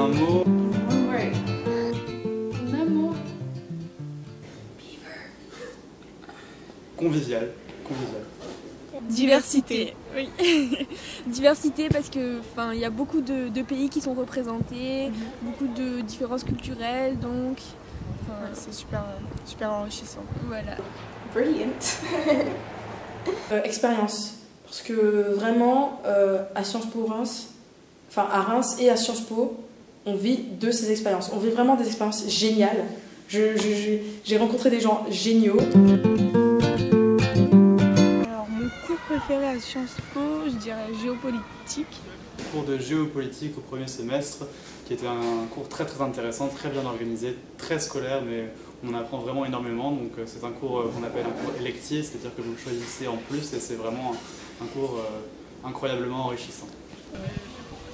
un mot. One word. Un mot. Convivial. Convivial. Diversité, oui. Diversité parce que il y a beaucoup de pays qui sont représentés, beaucoup de différences culturelles, donc c'est super enrichissant. Voilà. Brilliant. Expérience. Parce que vraiment, à Sciences Po Reims, enfin à Reims et à Sciences Po, on vit de ces expériences. On vit vraiment des expériences géniales. J'ai rencontré des gens géniaux. Alors mon cours préféré à Sciences Po, je dirais géopolitique. Cours de géopolitique au premier semestre, qui était un cours très intéressant, très bien organisé, très scolaire, mais on apprend vraiment énormément. Donc c'est un cours qu'on appelle un cours électif, c'est-à-dire que vous le choisissez en plus et c'est vraiment un cours incroyablement enrichissant.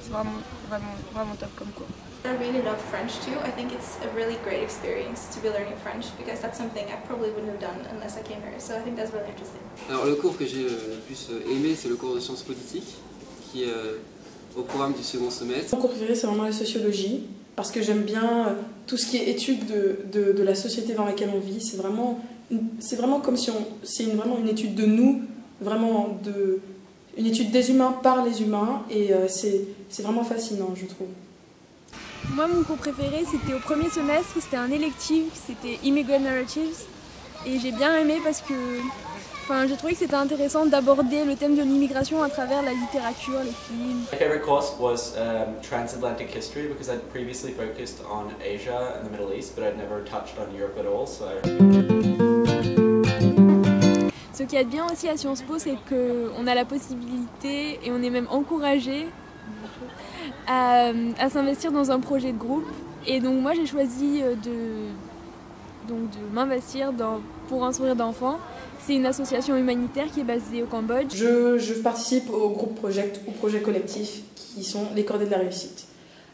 C'est vraiment top comme cours. I really love French too. I think it's a really great experience to be learning French because that's something I probably wouldn't have done unless I came here. So I think that's really interesting. Alors le cours que j'ai le plus aimé, c'est le cours de sciences politiques qui est au programme du second semestre. Mon cours préféré, c'est vraiment la sociologie parce que j'aime bien tout ce qui est étude de la société dans laquelle on vit. C'est vraiment comme si c'est vraiment une étude de nous, vraiment une étude des humains par les humains et c'est vraiment fascinant, je trouve. Moi, mon cours préféré, c'était au premier semestre, c'était un électif, c'était Immigrant Narratives. Et j'ai bien aimé parce que j'ai trouvé que c'était intéressant d'aborder le thème de l'immigration à travers la littérature, les films. My favorite course was transatlantic history because I'd previously focused on Asia and the Middle East, but I'd never touched on Europe at all. So. Ce qui est bien aussi à Sciences Po, c'est qu'on a la possibilité et on est même encouragé à s'investir dans un projet de groupe. Et donc moi j'ai choisi de m'investir pour un sourire d'enfant. C'est une association humanitaire qui est basée au Cambodge. Je participe au groupe project ou projet collectif qui sont les Cordées de la Réussite.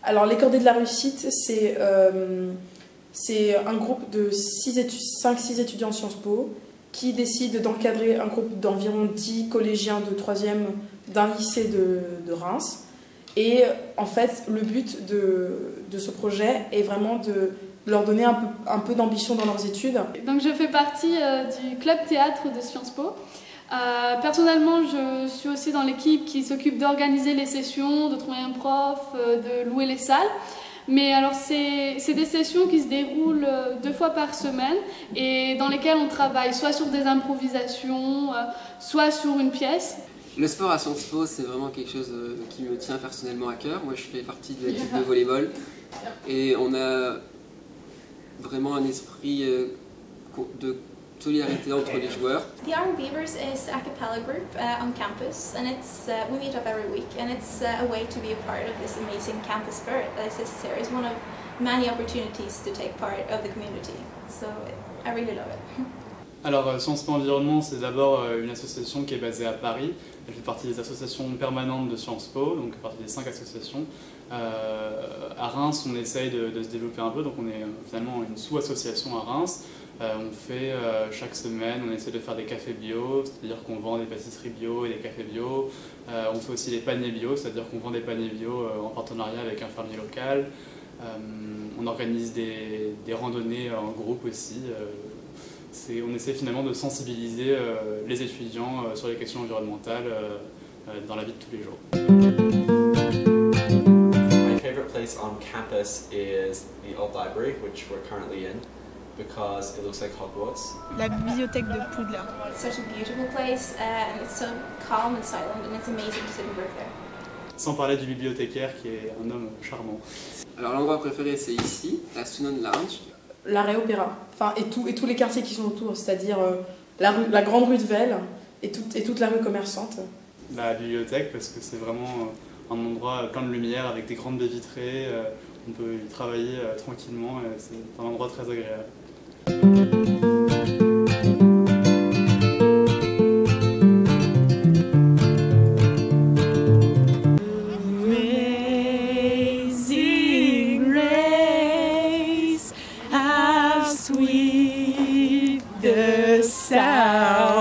Alors les Cordées de la Réussite, c'est un groupe de 5-6 étudiants Sciences Po qui décident d'encadrer un groupe d'environ 10 collégiens de 3e d'un lycée de Reims. Et en fait, le but de ce projet est vraiment de leur donner un peu d'ambition dans leurs études. Donc je fais partie du club théâtre de Sciences Po. Personnellement, je suis aussi dans l'équipe qui s'occupe d'organiser les sessions, de trouver un prof, de louer les salles. Mais alors c'est des sessions qui se déroulent 2 fois par semaine et dans lesquelles on travaille soit sur des improvisations, soit sur une pièce. Le sport à Sciences Po, c'est vraiment quelque chose qui me tient personnellement à cœur. Moi, je fais partie de l'équipe de volleyball et on a vraiment un esprit de solidarité entre les joueurs. The Iron Beavers is a cappella group on campus, and we meet up every week, and it's a way to be a part of this amazing campus spirit that exists here. It's one of many opportunities to take part of the community, so I really love it. Alors Sciences Po Environnement, c'est d'abord une association qui est basée à Paris. Elle fait partie des associations permanentes de Sciences Po, donc partie des 5 associations. À Reims, on essaye de se développer un peu, donc on est finalement une sous-association à Reims. On fait chaque semaine, on essaie de faire des cafés bio, c'est-à-dire qu'on vend des pâtisseries bio et des cafés bio. On fait aussi les paniers bio, c'est-à-dire qu'on vend des paniers bio en partenariat avec un fermier local. On organise des randonnées en groupe aussi. On essaie finalement de sensibiliser les étudiants sur les questions environnementales dans la vie de tous les jours. My favorite place on campus is the old library, which we're currently in, because it looks like Hogwarts. La bibliothèque de Poudlard. It's such a beautiful place, and it's so calm and silent, and it's amazing to sit and work there. Sans parler du bibliothécaire qui est un homme charmant. Alors l'endroit préféré, c'est ici, la Sunon Lounge. L'Arrêt Opéra, et tous les quartiers qui sont autour, c'est-à-dire la grande rue de Vesle et toute la rue commerçante. La bibliothèque, parce que c'est vraiment un endroit plein de lumière avec des grandes baies vitrées, on peut y travailler tranquillement, et c'est un endroit très agréable. Sweet the sound.